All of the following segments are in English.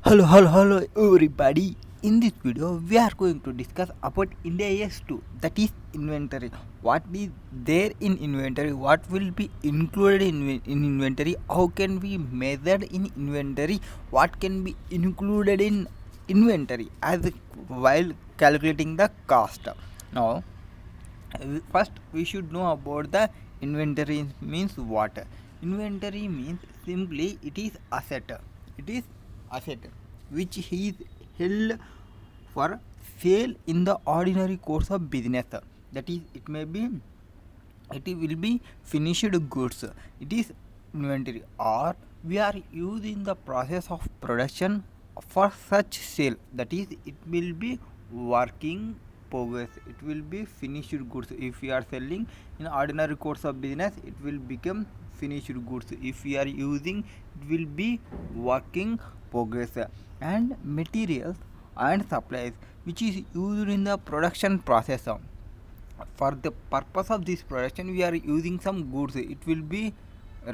Hello everybody. In this video we are going to discuss about India S2, that is inventory. What is there in inventory, what will be included in inventory, how can we measure in inventory, what can be included in inventory as while calculating the cost. Now first we should know about the inventory means what. Inventory means simply it is asset. It is asset which is held for sale in the ordinary course of business. That is, it will be finished goods. It is inventory, or we are using the process of production for such sale. That is, it will be working progress. It will be finished goods. If we are selling in ordinary course of business, it will become finished goods. If we are using, it will be working progress. And materials and supplies which is used in the production process. For the purpose of this production we are using some goods. It will be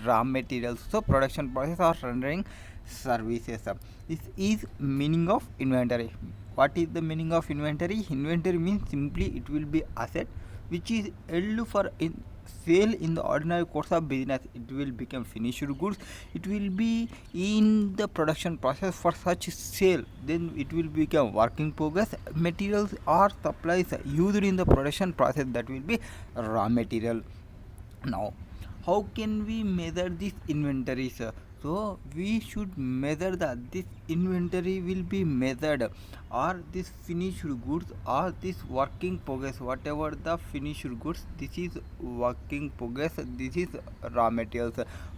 raw materials. So production process or rendering services. This is meaning of inventory. What is the meaning of inventory? Inventory means simply it will be asset which is held for in sale in the ordinary course of business. It will become finished goods. It will be in the production process for such sale. Then it will become working progress. Materials or supplies used in the production process, that will be raw material. Now how can we measure this inventory, sir? So we should measure that this inventory will be measured, or this finished goods or this working progress, whatever the finished goods, this is working progress, this is raw materials.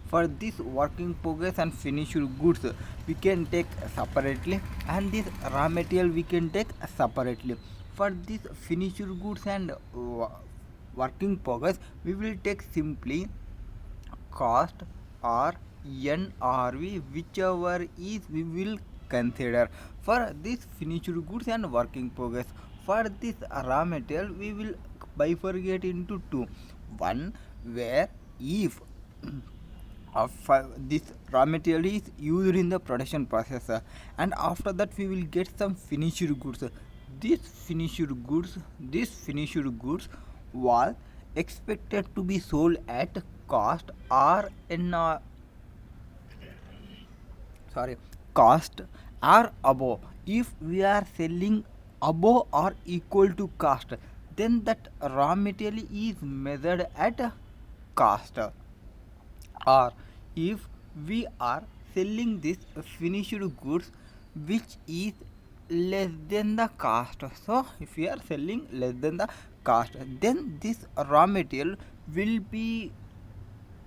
For this working progress and finished goods we can take separately, and this raw material we can take separately. For this finished goods and working progress we will take simply cost or NRV, whichever is we will consider for this finished goods and working progress. For this raw material we will bifurcate into two. One, where if this raw material is used in the production process, and after that we will get some finished goods. This finished goods was expected to be sold at cost or cost or above. If we are selling above or equal to cost, then that raw material is measured at cost. Or if we are selling this finished goods which is less than the cost, so if we are selling less than the cost, then this raw material will be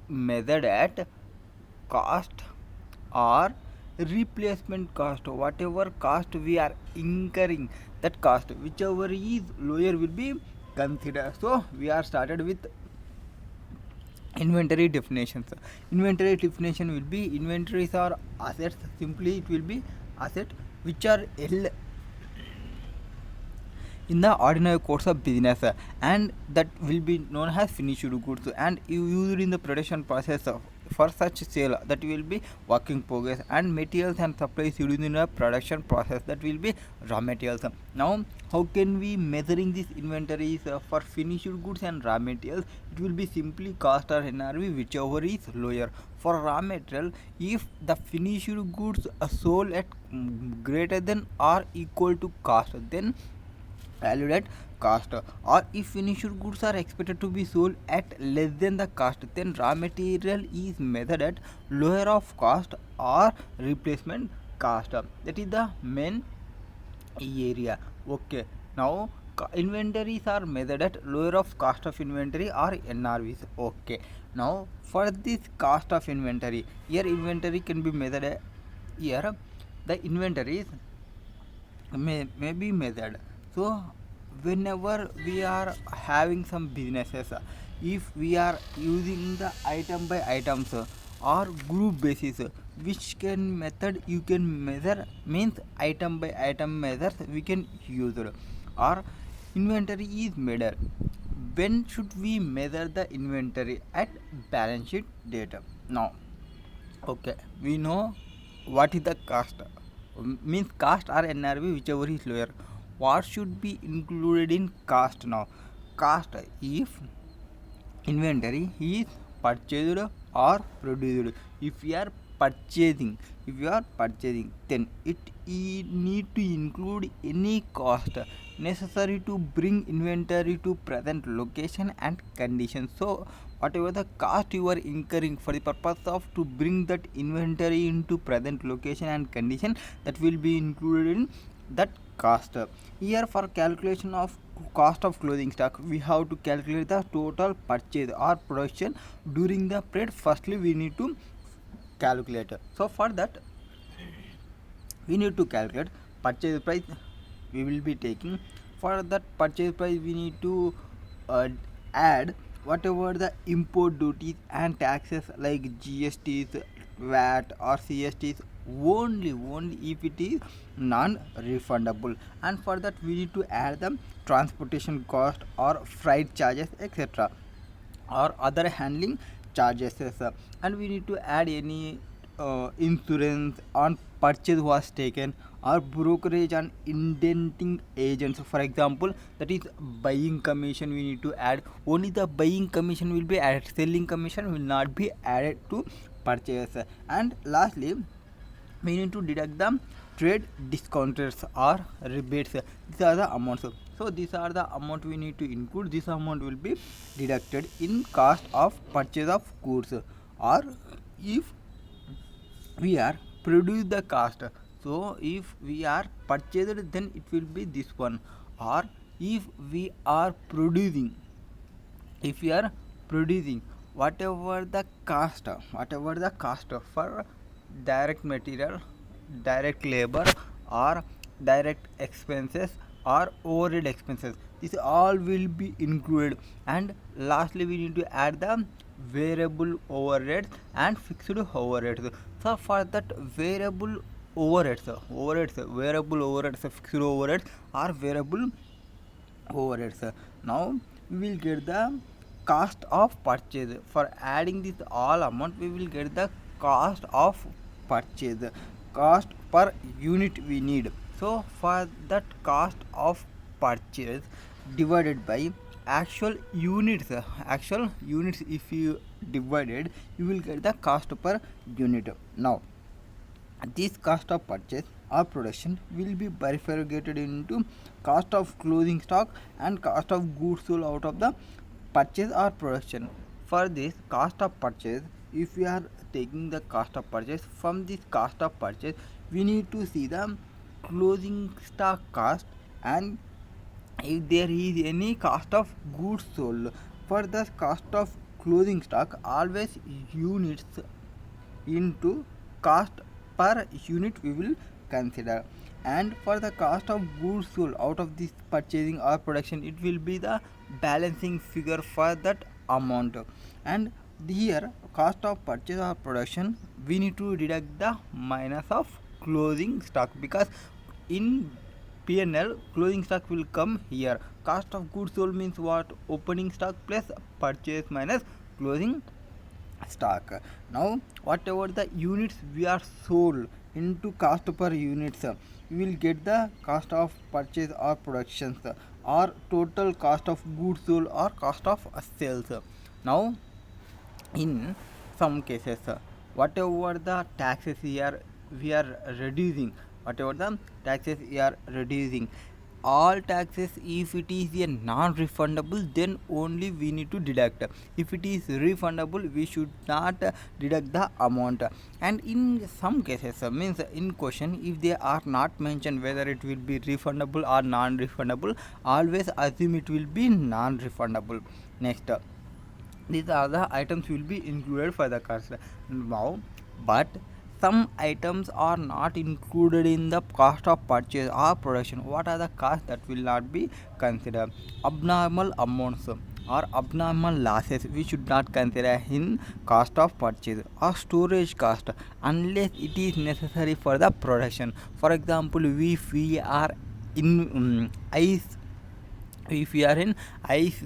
measured at cost or replacement cost. Whatever cost we are incurring, that cost whichever is lower will be considered. So we are started with inventory definitions. Inventory definition will be inventories are assets. Simply it will be asset which are held in the ordinary course of business, and that will be known as finished goods and used in the production process for such sale, that will be working progress. And materials and supplies used in the production process, that will be raw materials. Now how can we measuring these inventories for finished goods and raw materials? It will be simply cost or NRV, whichever is lower. For raw material, if the finished goods are sold at greater than or equal to cost, then valued at cost. Or if finished goods are expected to be sold at less than the cost, then raw material is measured at lower of cost or replacement cost. That is the main area. Okay, now inventories are measured at lower of cost of inventory or NRVs. Okay, now for this cost of inventory, here inventory can be measured here the inventories may be measured. So whenever we are having some businesses, if we are using the item by items or group basis, which can method you can measure, means item by item measures we can use. Or inventory is measured. When should we measure the inventory? At balance sheet date. Now okay, we know what is the cost. means cost or NRV, whichever is lower. What should be included in cost now? Cost, if inventory is purchased or produced. If you are purchasing, then it need to include any cost necessary to bring inventory to present location and condition. So whatever the cost you are incurring for the purpose of to bring that inventory into present location and condition, that will be included in that cost. Here for calculation of cost of clothing stock, we have to calculate the total purchase or production during the period. Firstly we need to calculate. So for that we need to calculate purchase price. We will be taking, for that purchase price we need to add whatever the import duties and taxes like GSTs, VAT or CSTs, only if it is non-refundable. And for that we need to add the transportation cost or freight charges, etc., or other handling charges. And we need to add any insurance on purchase was taken, or brokerage and indenting agents. For example, that is buying commission we need to add. Only the buying commission will be added, selling commission will not be added to purchase. And lastly we need to deduct the trade discounters or rebates. These are the amounts. So these are the amount we need to include. This amount will be deducted in cost of purchase of goods. Or if we are produce the cost, so if we are purchased, then it will be this one. Or if we are producing, whatever the cost for direct material, direct labor, or direct expenses or overhead expenses, this all will be included. And lastly we need to add the variable overheads and fixed overheads. So for that variable overheads, variable overheads, fixed overheads or variable overheads, now we will get the cost of purchase. For adding this all amount we will get the cost of purchase, cost per unit we need. So for that cost of purchase divided by actual units, if you divided, you will get the cost per unit. Now this cost of purchase or production will be bifurcated into cost of closing stock and cost of goods sold out of the purchase or production. For this cost of purchase, if we are taking the cost of purchase, from this cost of purchase we need to see the closing stock cost and if there is any cost of goods sold. For the cost of closing stock, always units into cost per unit we will consider. And for the cost of goods sold out of this purchasing or production, it will be the balancing figure for that amount. And here cost of purchase or production we need to deduct the minus of closing stock, because in P&L closing stock will come here. Cost of goods sold means what? Opening stock plus purchase minus closing stock. Now whatever the units we are sold into cost per units, we will get the cost of purchase or productions or total cost of goods sold or cost of sales. Now in some cases, whatever the taxes here we are reducing, all taxes, if it is a non-refundable, then only we need to deduct. If it is refundable, we should not deduct the amount. And in some cases, means in question, if they are not mentioned whether it will be refundable or non-refundable, always assume it will be non-refundable. Next, these are the items will be included for the cost. Now, but some items are not included in the cost of purchase or production. What are the costs that will not be considered? Abnormal amounts or abnormal losses we should not consider in cost of purchase, or storage cost unless it is necessary for the production. For example, if we are in ice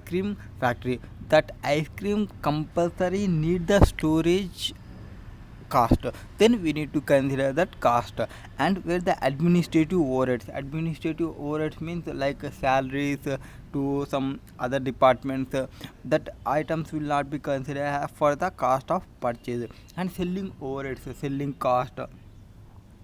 cream factory, that ice cream compulsory need the storage cost, then we need to consider that cost. And where the administrative overheads means like salaries to some other departments, that items will not be considered for the cost of purchase. And selling overheads, selling cost,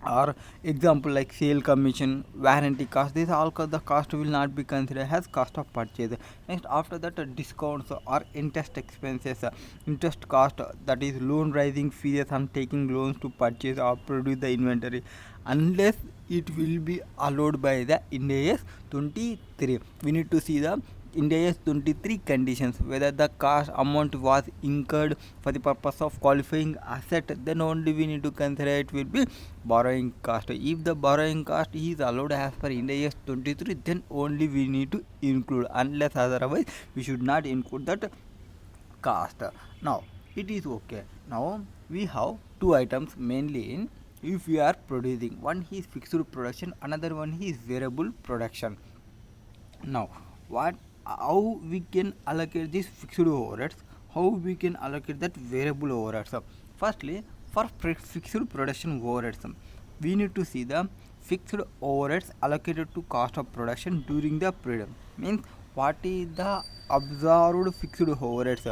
or example like sale commission, warranty cost, these all the cost will not be considered as cost of purchase. Next, after that, discounts or interest expenses, interest cost, that is loan rising fees on taking loans to purchase or produce the inventory, unless it will be allowed by the Ind AS 23. We need to see the Ind AS 23 conditions, whether the cost amount was incurred for the purpose of qualifying asset, then only we need to consider it will be borrowing cost. If the borrowing cost is allowed as per Ind AS 23, then only we need to include, unless otherwise we should not include that cost. Now it is okay. Now we have two items mainly in, if we are producing, one is fixed production, another one is variable production. Now how we can allocate these fixed overheads, how we can allocate that variable overheads. Firstly, for fixed production overheads, we need to see the fixed overheads allocated to cost of production during the period, means what is the observed fixed overheads.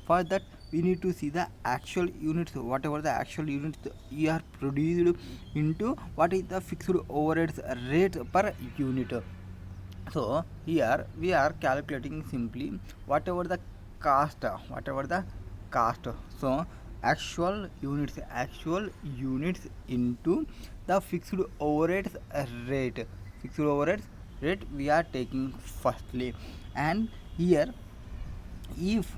For that we need to see the actual units, whatever the actual units you are produced into, what is the fixed overheads rate per unit. So here we are calculating simply whatever the cost, so actual units into the fixed overheads rate we are taking firstly. And here, if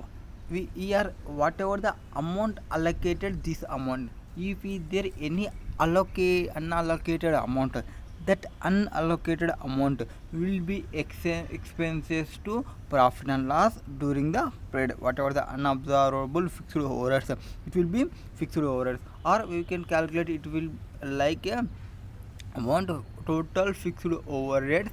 we here whatever the amount allocated, this amount, if is there any unallocated amount, that unallocated amount will be expenses to profit and loss during the period. Whatever the unobservable fixed overheads, it will be fixed overheads, or we can calculate it will like a amount of total fixed overheads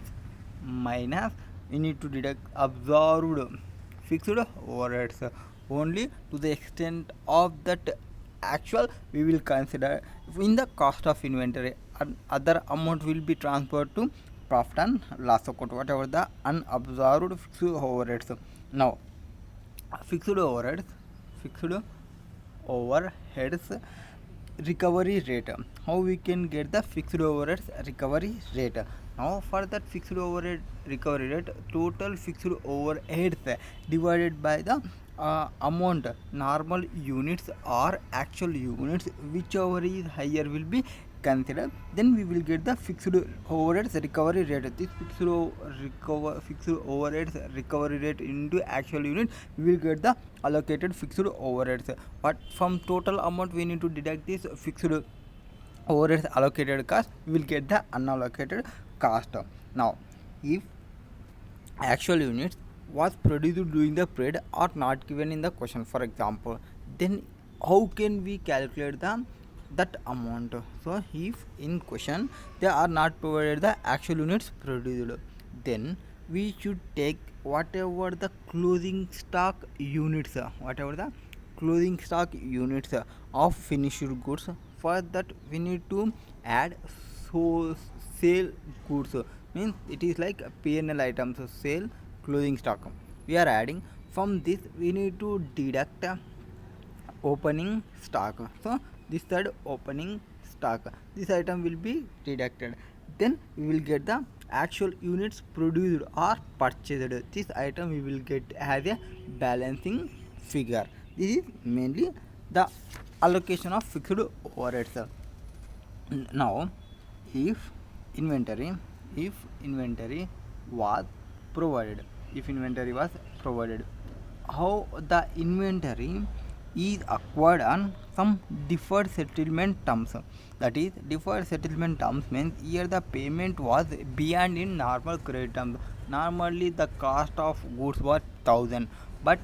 minus we need to deduct observed fixed overheads. Only to the extent of that actual we will consider in the cost of inventory, and other amount will be transferred to profit and loss account, whatever the unobserved fixed overheads. Now fixed overheads recovery rate, how we can get the fixed overheads recovery rate. Now for that fixed overhead recovery rate, total fixed overheads divided by the amount, normal units or actual units, whichever is higher will be considered, then we will get the fixed overheads recovery rate. This fixed overheads recovery rate into actual unit, we will get the allocated fixed overheads. But from total amount we need to deduct this fixed overheads allocated cost, we will get the unallocated cost. Now if actual units was produced during the period are not given in the question, for example, then how can we calculate that amount? So if in question they are not provided the actual units produced, then we should take whatever the closing stock units of finished goods. For that we need to add so sale goods, means it is like P&L items, sale closing stock we are adding. From this we need to deduct opening stock. So this third opening stock, this item will be deducted, then we will get the actual units produced or purchased. This item we will get as a balancing figure. This is mainly the allocation of fixed overheads. Now if inventory was provided, how the inventory is acquired on some deferred settlement terms. That is, deferred settlement terms means here the payment was beyond in normal credit terms. Normally the cost of goods was 1000, but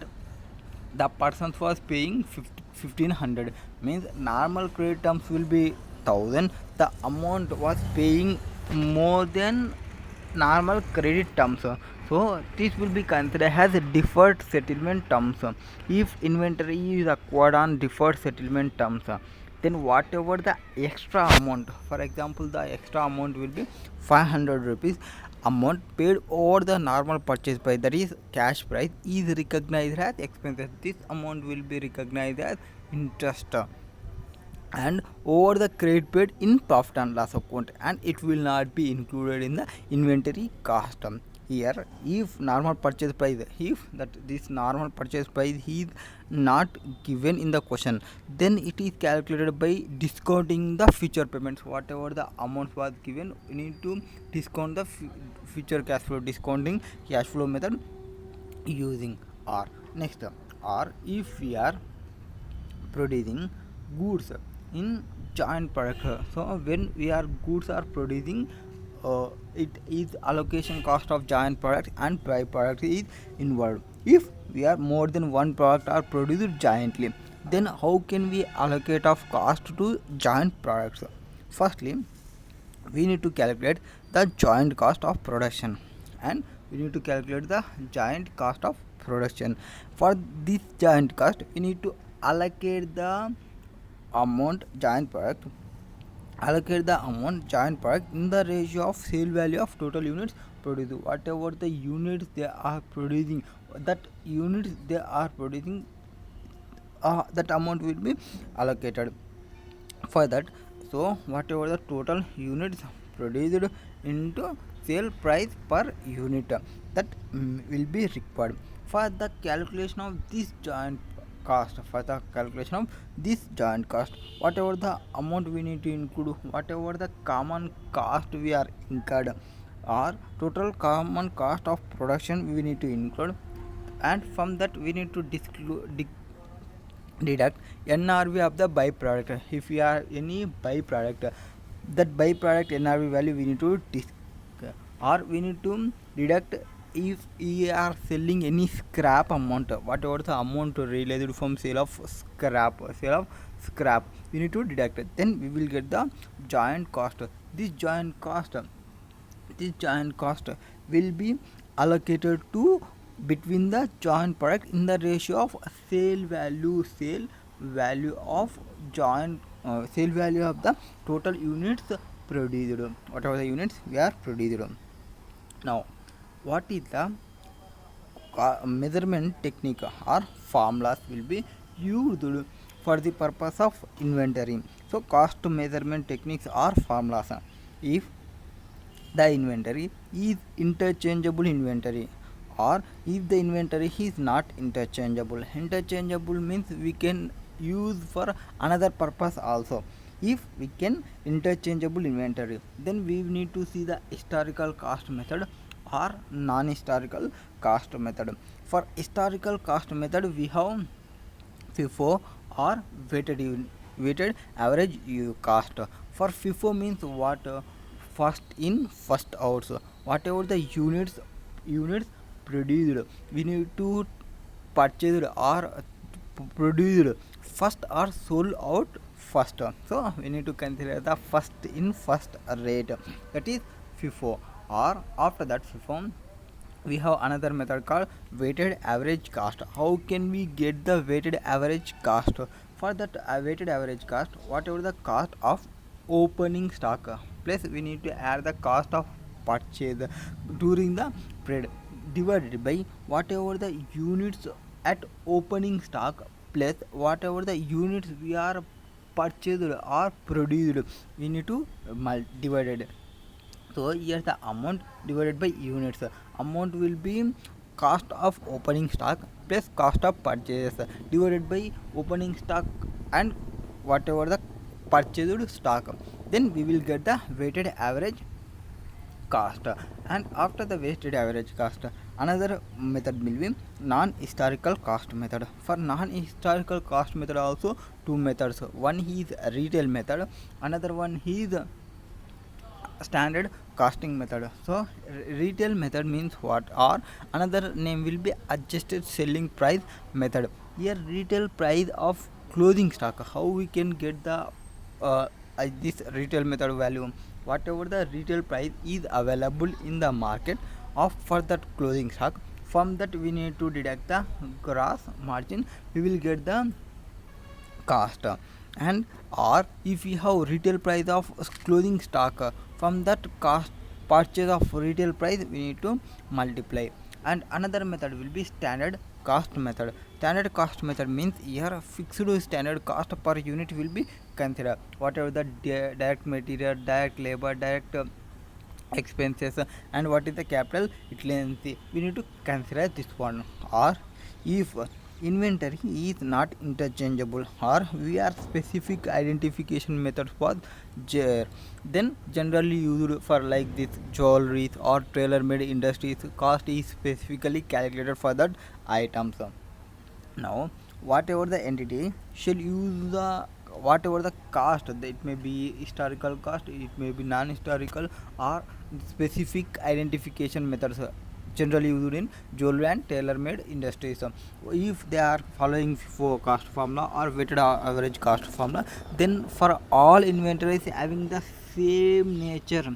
the person was paying 1500, means normal credit terms will be 1000, the amount was paying more than normal credit terms, so this will be considered as a deferred settlement terms. If inventory is acquired on deferred settlement terms, then whatever the extra amount, for example the extra amount will be 500 rupees, amount paid over the normal purchase price, that is cash price, is recognized as expenses. This amount will be recognized as interest and over the credit paid in profit and loss account, and it will not be included in the inventory cost. Here if normal purchase price, if that this normal purchase price is not given in the question, then it is calculated by discounting the future payments. Whatever the amount was given, we need to discount the future cash flow, discounting cash flow method using R. Next, R, if we are producing goods in joint product, so when we are goods are producing, it is allocation cost of joint product and byproduct is involved. If we are more than one product are produced jointly, then how can we allocate of cost to joint products? Firstly, we need to calculate the joint cost of production, and we need to calculate the joint cost of production. For this joint cost, we need to allocate the amount joint product, in the ratio of sale value of total units produced. Whatever the units they are producing, that that amount will be allocated for that. So whatever the total units produced into sale price per unit, that will be required for the calculation of this joint cost. For the calculation of this joint cost, whatever the amount we need to include, whatever the common cost we are incurred, or total common cost of production we need to include, and from that we need to deduct NRV of the byproduct. If we are any byproduct, that byproduct NRV value we need to or we need to deduct if we are selling any scrap amount, whatever the amount realized from sale of scrap, we need to deduct it. Then we will get the joint cost. This joint cost will be allocated to between the joint product in the ratio of sale value of joint sale value of the total units produced, whatever the units we are produced. Now what is the measurement technique or formulas will be used for the purpose of inventory? So cost measurement techniques or formulas. If the inventory is interchangeable inventory, or if the inventory is not interchangeable means we can use for another purpose also. If we can interchangeable inventory, then we need to see the historical cost method or non-historical cost method. For historical cost method, we have FIFO or weighted average cost. For FIFO means what? First in first out. So whatever the units produced, we need to purchased or produced first or sold out first. So we need to consider the first in first rate, that is FIFO. Or after that FIFO, we have another method called weighted average cost. How can we get the weighted average cost? For that weighted average cost, whatever the cost of opening stock plus we need to add the cost of purchase during the period, divided by whatever the units at opening stock plus whatever the units we are purchased or produced, we need to divided. So here the amount divided by units, amount will be cost of opening stock plus cost of purchase divided by opening stock and whatever the purchased stock, then we will get the weighted average cost. And after the weighted average cost, another method will be non-historical cost method. For non-historical cost method also two methods, one is retail method, another one is standard costing method. So retail method means what, or another name will be adjusted selling price method. Here retail price of closing stock, how we can get the this retail method value, whatever the retail price is available in the market of for that closing stock, from that we need to deduct the gross margin, we will get the cost. and or if we have retail price of clothing stock, from that cost purchase of retail price we need to multiply. And another method will be standard cost method. Standard cost method means here fixed standard cost per unit will be considered, whatever the direct material, direct labor, direct expenses, and what is the capital efficiency, we need to consider this one. Or if inventory is not interchangeable or we are specific identification methods for then generally used for like this jewelries or tailor made industries, cost is specifically calculated for that items. Now whatever the entity shall use the whatever the cost, it may be historical cost, it may be non-historical or specific identification methods, generally used in jewelry and tailor-made industries. If they are following for cost formula or weighted average cost formula, then for all inventories having the same nature,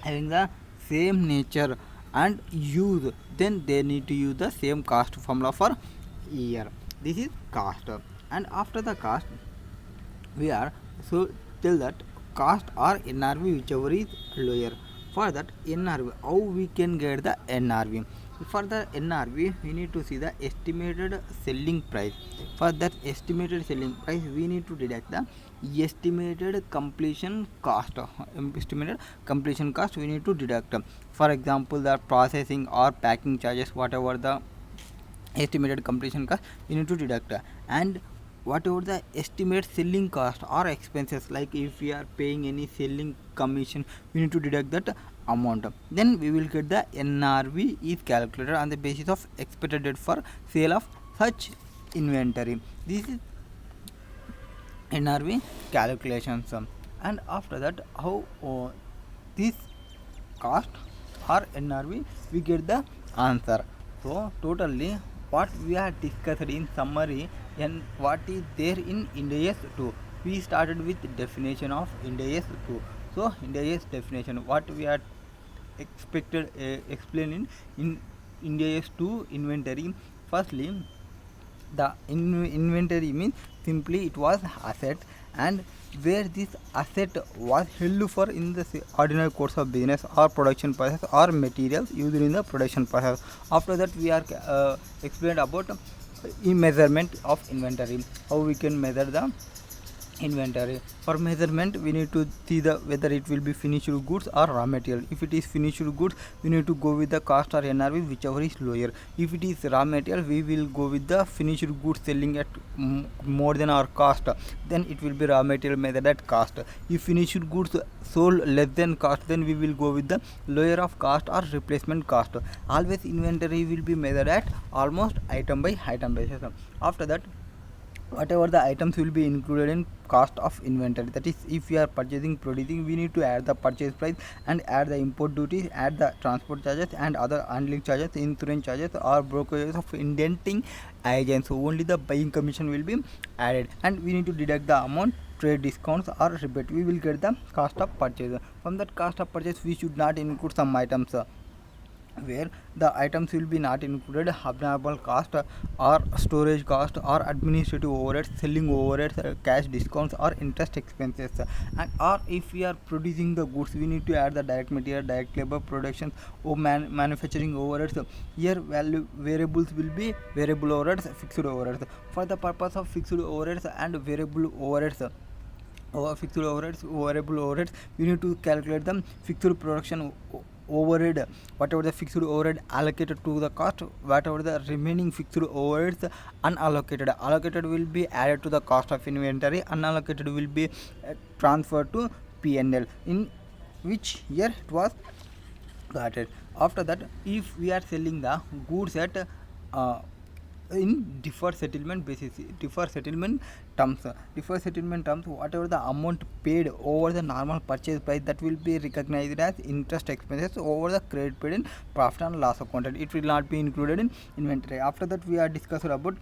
having the same nature and use, then they need to use the same cost formula for year. This is cost. And after the cost we are so tell that cost or NRV, whichever is lower. For that NRV, how we can get the NRV? For the NRV we need to see the estimated selling price. For that estimated selling price we need to deduct the estimated completion cost. Estimated completion cost we need to deduct. For example, the processing or packing charges, whatever the estimated completion cost we need to deduct. And whatever the estimate selling cost or expenses, like if we are paying any selling commission, we need to deduct that amount. Then we will get the NRV is calculated on the basis of expected date for sale of such inventory. This is NRV calculations. And after that how this cost or NRV we get the answer. So totally what we are discussed in summary and what is there in Ind AS 2. We started with definition of Ind AS 2. So Ind AS definition, what we are expected explaining in Ind AS 2 inventory. Firstly, the inventory means simply it was asset, and where this asset was held for in the ordinary course of business or production process or materials used in the production process. After that we are explained about measurement of inventory, how we can measure the inventory. For measurement we need to see the whether it will be finished goods or raw material. If it is finished goods we need to go with the cost or NRV, whichever is lower. If it is raw material we will go with the finished goods selling at more than our cost, then it will be raw material measured at cost. If finished goods sold less than cost, then we will go with the lower of cost or replacement cost. Always inventory will be measured at almost item by item basis. After that whatever the items will be included in cost of inventory, that is if we are purchasing producing, we need to add the purchase price and add the import duties, add the transport charges and other handling charges, insurance charges or brokerages of indenting agents. So only the buying commission will be added, and we need to deduct the amount trade discounts or rebate. We will get the cost of purchase. From that cost of purchase we should not include some items where the items will be not included: abnormal cost or storage cost or administrative overheads, selling overheads, cash discounts or interest expenses. And or if we are producing the goods, we need to add the direct material, direct labor, production or manufacturing overheads. Here value variables will be variable overheads, fixed overheads. For the purpose of fixed overheads and variable overheads, fixed overheads, variable overheads, we need to calculate them. Fixed production overhead, whatever the fixed overhead allocated to the cost, whatever the remaining fixed overheads allocated will be added to the cost of inventory, unallocated will be transferred to P&L, in which year it was got it. After that, if we are selling the goods at in deferred settlement basis, deferred settlement terms, whatever the amount paid over the normal purchase price, that will be recognized as interest expenses over the credit paid in profit and loss account. It will not be included in inventory. After that we are discussed about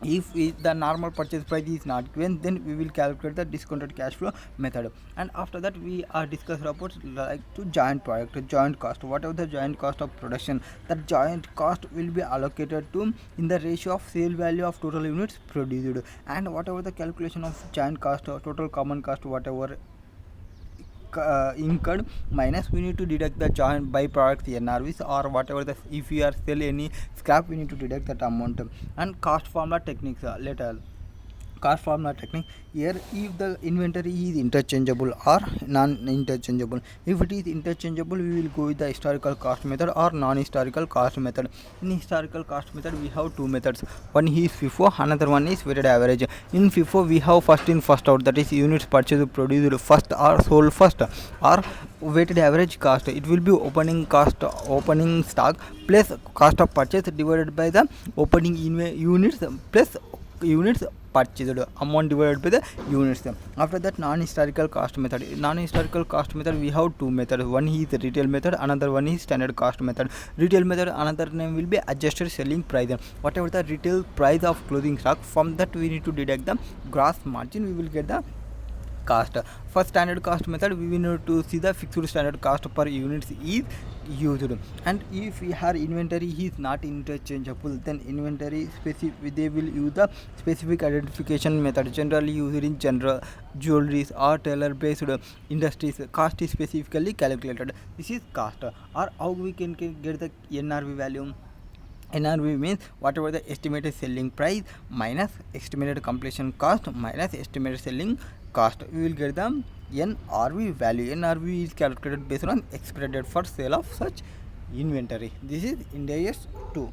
If the normal purchase price is not given, then we will calculate the discounted cash flow method. And after that we are discussed about like to joint product, joint cost. Whatever the joint cost of production, that joint cost will be allocated to in the ratio of sale value of total units produced. And whatever the calculation of joint cost or total common cost, whatever incurred, minus we need to deduct the joint byproducts NRVs or whatever the, if we are sell any scrap, we need to deduct that amount. And cost formula techniques, later cost formula technique. Here, if the inventory is interchangeable or non-interchangeable, if it is interchangeable, we will go with the historical cost method or non-historical cost method. In historical cost method, we have two methods. One is FIFO, another one is weighted average. In FIFO, we have first in first out, that is units purchased produced first or sold first, or weighted average cost. It will be opening cost, opening stock plus cost of purchase divided by the opening units plus units purchased amount divided by the units. After that, non-historical cost method. Non-historical cost method, we have two methods. One is the retail method, another one is standard cost method. Retail method, another name will be adjusted selling price. Whatever the retail price of closing stock, from that we need to deduct the gross margin, we will get the cost. For standard cost method, we will need to see the fixed standard cost per unit is used. And if our inventory is not interchangeable, then inventory specific, they will use the specific identification method generally used in general jewelries or tailor based industries. Cost is specifically calculated. This is cost. Or how we can get the NRV value. NRV means whatever the estimated selling price minus estimated completion cost minus estimated selling cost. We will get the NRV value. NRV is calculated based on expected date for sale of such inventory. This is Ind AS 2.